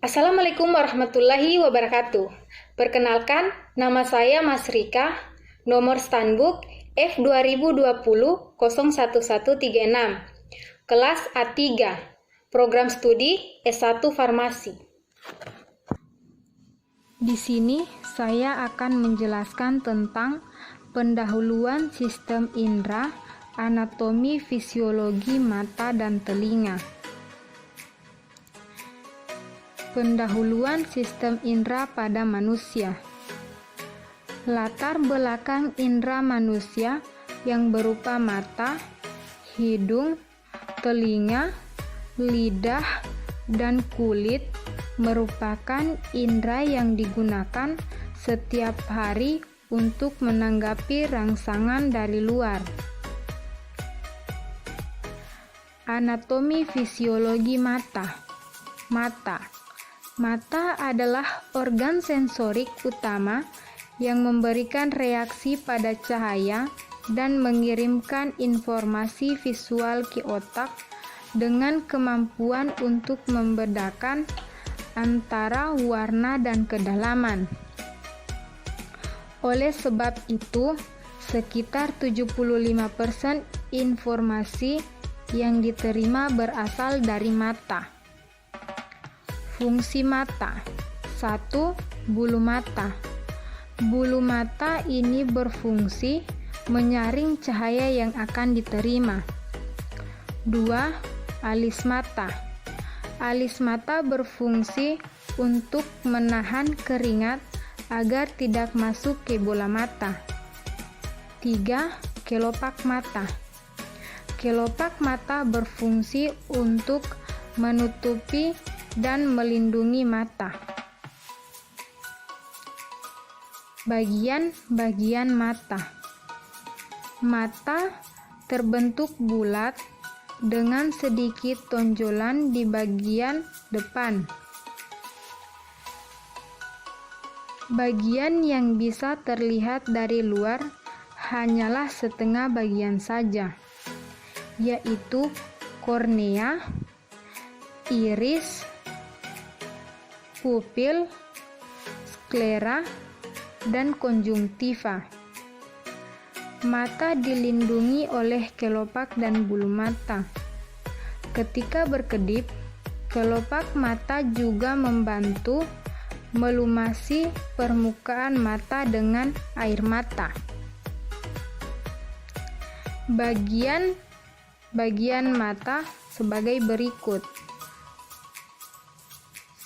Assalamualaikum warahmatullahi wabarakatuh. Perkenalkan, nama saya Mas Rika, nomor Stanbook F2020-01136, kelas A3, program studi S1 Farmasi. Di sini saya akan menjelaskan tentang pendahuluan sistem indera, anatomi fisiologi mata dan telinga. Pendahuluan sistem indera pada manusia. Latar belakang indera manusia yang berupa mata, hidung, telinga, lidah, dan kulit merupakan indera yang digunakan setiap hari untuk menanggapi rangsangan dari luar. Anatomi fisiologi mata. Mata adalah organ sensorik utama yang memberikan reaksi pada cahaya dan mengirimkan informasi visual ke otak dengan kemampuan untuk membedakan antara warna dan kedalaman. Oleh sebab itu, sekitar 75% informasi yang diterima berasal dari mata. Fungsi mata. 1. Bulu mata. Bulu mata ini berfungsi menyaring cahaya yang akan diterima. 2. Alis mata. Alis mata berfungsi untuk menahan keringat agar tidak masuk ke bola mata. 3. Kelopak mata. Kelopak mata berfungsi untuk menutupi dan melindungi mata. Bagian-bagian mata. Mata terbentuk bulat dengan sedikit tonjolan di bagian depan. Bagian yang bisa terlihat dari luar hanyalah setengah bagian saja, yaitu kornea, iris, pupil, sklera, dan konjungtiva. Mata dilindungi oleh kelopak dan bulu mata. Ketika berkedip, kelopak mata juga membantu melumasi permukaan mata dengan air mata. Bagian mata sebagai berikut.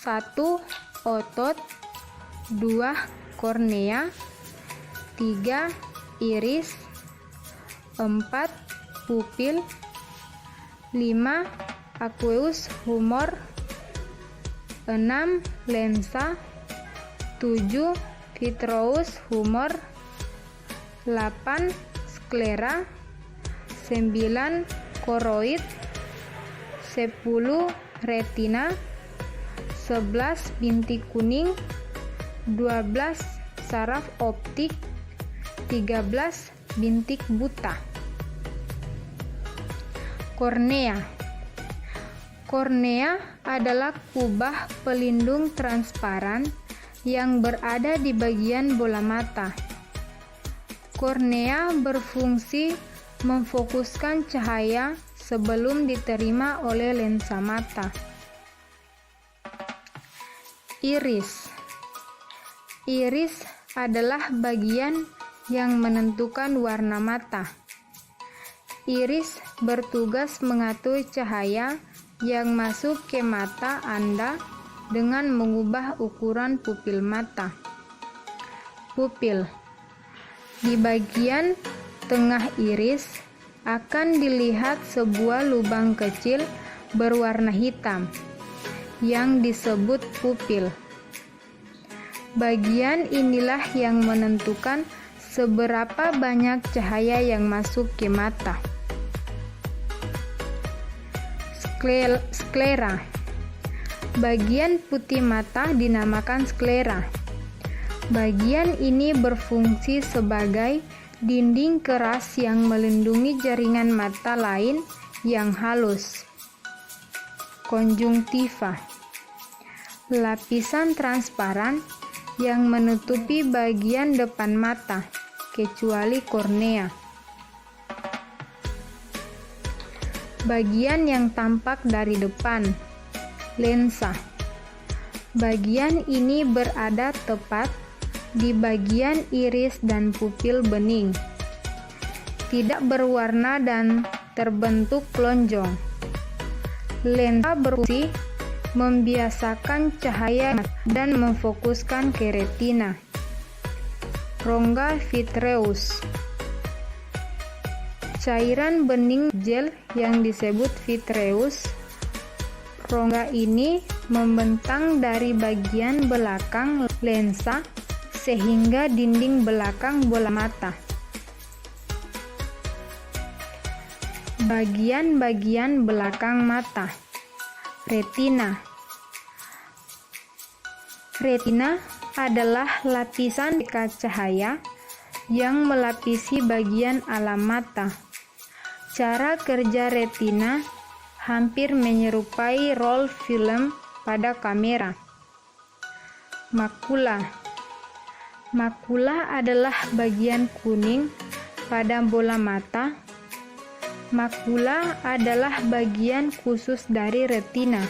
1. Otot. 2. Kornea. 3. Iris. 4. Pupil. 5. Aqueous humor. 6. Lensa. 7. Vitreous humor. 8. Sklera. 9. Koroid. 10. Retina. 11. Bintik kuning. 12. Saraf optik. 13. Bintik buta. Kornea. Kornea adalah kubah pelindung transparan yang berada di bagian bola mata. Kornea berfungsi memfokuskan cahaya sebelum diterima oleh lensa mata. Iris. Iris adalah bagian yang menentukan warna mata. Iris bertugas mengatur cahaya yang masuk ke mata Anda dengan mengubah ukuran pupil mata. Pupil. Di bagian tengah iris akan dilihat sebuah lubang kecil berwarna hitam yang disebut pupil. Bagian inilah yang menentukan seberapa banyak cahaya yang masuk ke mata. Sklera. Bagian putih mata dinamakan sklera. Bagian ini berfungsi sebagai dinding keras yang melindungi jaringan mata lain yang halus. Konjungtiva. lapisan transparan yang menutupi bagian depan mata, kecuali kornea. Bagian yang tampak dari depan, lensa. Bagian ini berada tepat di bagian iris dan pupil bening. Tidak berwarna dan terbentuk lonjong. Lensa berfungsi membiasakan cahaya dan memfokuskan ke retina. Rongga vitreus. Cairan bening gel yang disebut vitreus. Rongga ini membentang dari bagian belakang lensa sehingga dinding belakang bola mata. Bagian-bagian belakang mata. Retina. Retina adalah lapisan cahaya yang melapisi bagian alam mata. Cara kerja retina hampir menyerupai roll film pada kamera. Makula. Makula adalah bagian kuning pada bola mata. Makula adalah bagian khusus dari retina.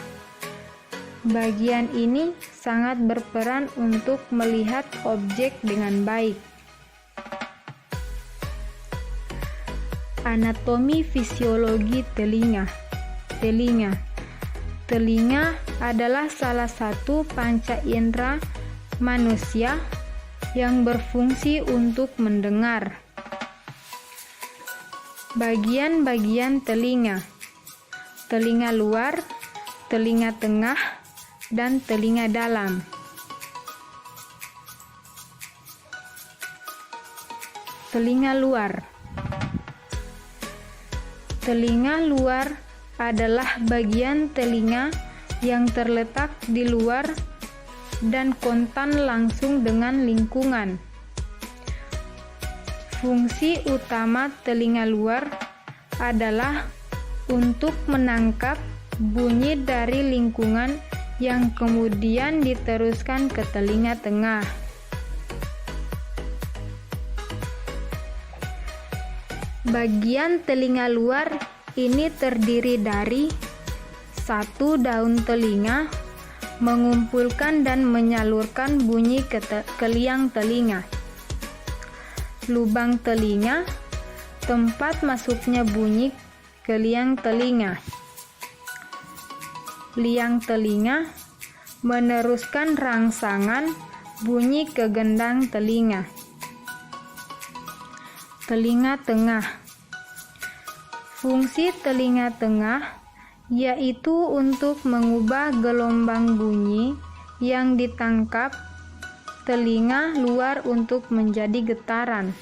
Bagian ini sangat berperan untuk melihat objek dengan baik. Anatomi fisiologi telinga. Telinga adalah salah satu panca indera manusia yang berfungsi untuk mendengar. Bagian-bagian telinga: telinga luar, telinga tengah, dan telinga dalam. Telinga luar. Telinga luar adalah bagian telinga yang terletak di luar dan kontan langsung dengan lingkungan. Fungsi utama telinga luar adalah untuk menangkap bunyi dari lingkungan yang kemudian diteruskan ke telinga tengah. Bagian telinga luar ini terdiri dari 1. Daun telinga mengumpulkan dan menyalurkan bunyi ke liang telinga. Lubang telinga, tempat masuknya bunyi ke liang telinga. Liang telinga meneruskan rangsangan bunyi ke gendang telinga. Telinga tengah. Fungsi telinga tengah yaitu untuk mengubah gelombang bunyi yang ditangkap telinga luar untuk menjadi getaran.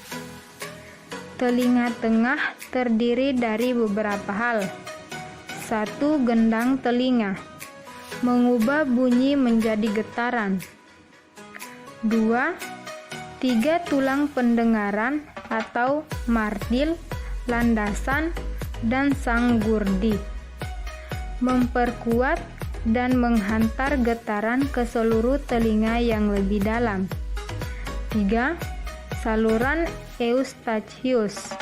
Telinga tengah terdiri dari beberapa hal. 1. Gendang telinga mengubah bunyi menjadi getaran. 2. 3 tulang pendengaran atau mardil, landasan, dan sanggurdi memperkuat dan menghantar getaran ke seluruh telinga yang lebih dalam. 3. Saluran eustachius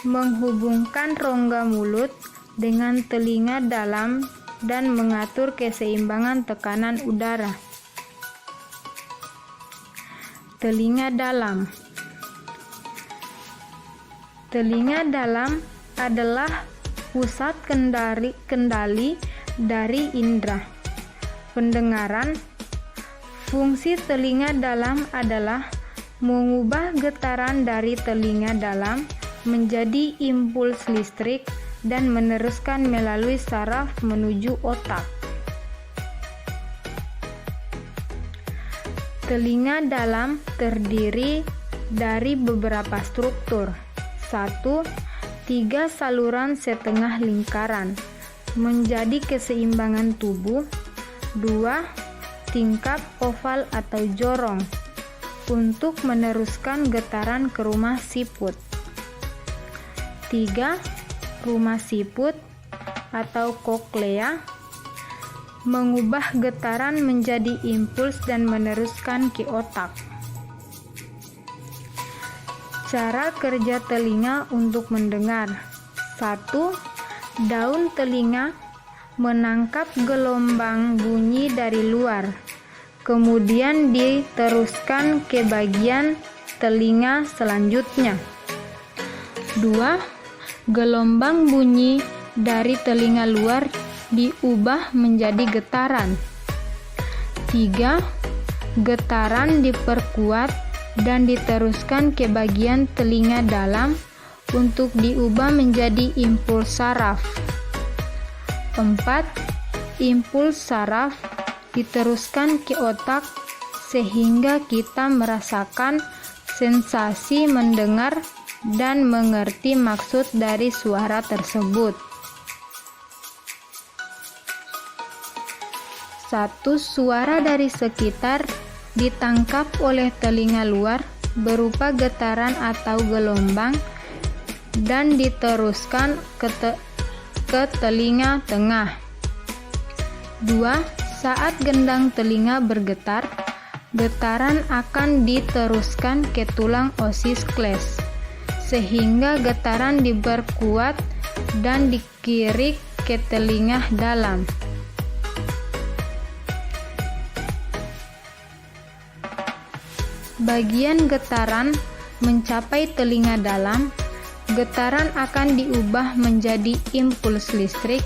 menghubungkan rongga mulut dengan telinga dalam dan mengatur keseimbangan tekanan udara. Telinga dalam. Telinga dalam adalah pusat kendali dari indera pendengaran. Fungsi telinga dalam adalah mengubah getaran dari telinga dalam menjadi impuls listrik dan meneruskan melalui saraf menuju otak. Telinga dalam terdiri dari beberapa struktur. 1. 3 saluran setengah lingkaran menjadi keseimbangan tubuh. 2. Tingkap oval atau jorong untuk meneruskan getaran ke rumah siput. 3. Rumah siput atau koklea mengubah getaran menjadi impuls dan meneruskan ke otak. Cara kerja telinga untuk mendengar. 1. Daun telinga menangkap gelombang bunyi dari luar, kemudian diteruskan ke bagian telinga selanjutnya. 2. Gelombang bunyi dari telinga luar diubah menjadi getaran. 3. Getaran diperkuat dan diteruskan ke bagian telinga dalam untuk diubah menjadi impuls saraf. 4. Impuls saraf diteruskan ke otak sehingga kita merasakan sensasi mendengar dan mengerti maksud dari suara tersebut. 1. Suara dari sekitar ditangkap oleh telinga luar berupa getaran atau gelombang dan diteruskan ke telinga tengah. 2. Saat gendang telinga bergetar, getaran akan diteruskan ke tulang osis-cles sehingga getaran diperkuat dan dikirik ke telinga dalam. Bagian getaran mencapai telinga dalam, getaran akan diubah menjadi impuls listrik.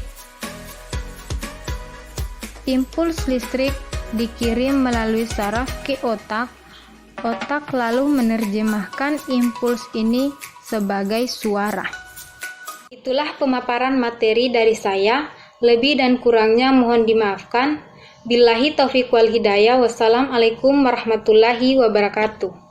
Impuls listrik dikirim melalui saraf ke otak. Otak lalu menerjemahkan impuls ini sebagai suara. Itulah pemaparan materi dari saya. Lebih dan kurangnya mohon dimaafkan. Billahi taufiq wal hidayah. Wassalamualaikum warahmatullahi wabarakatuh.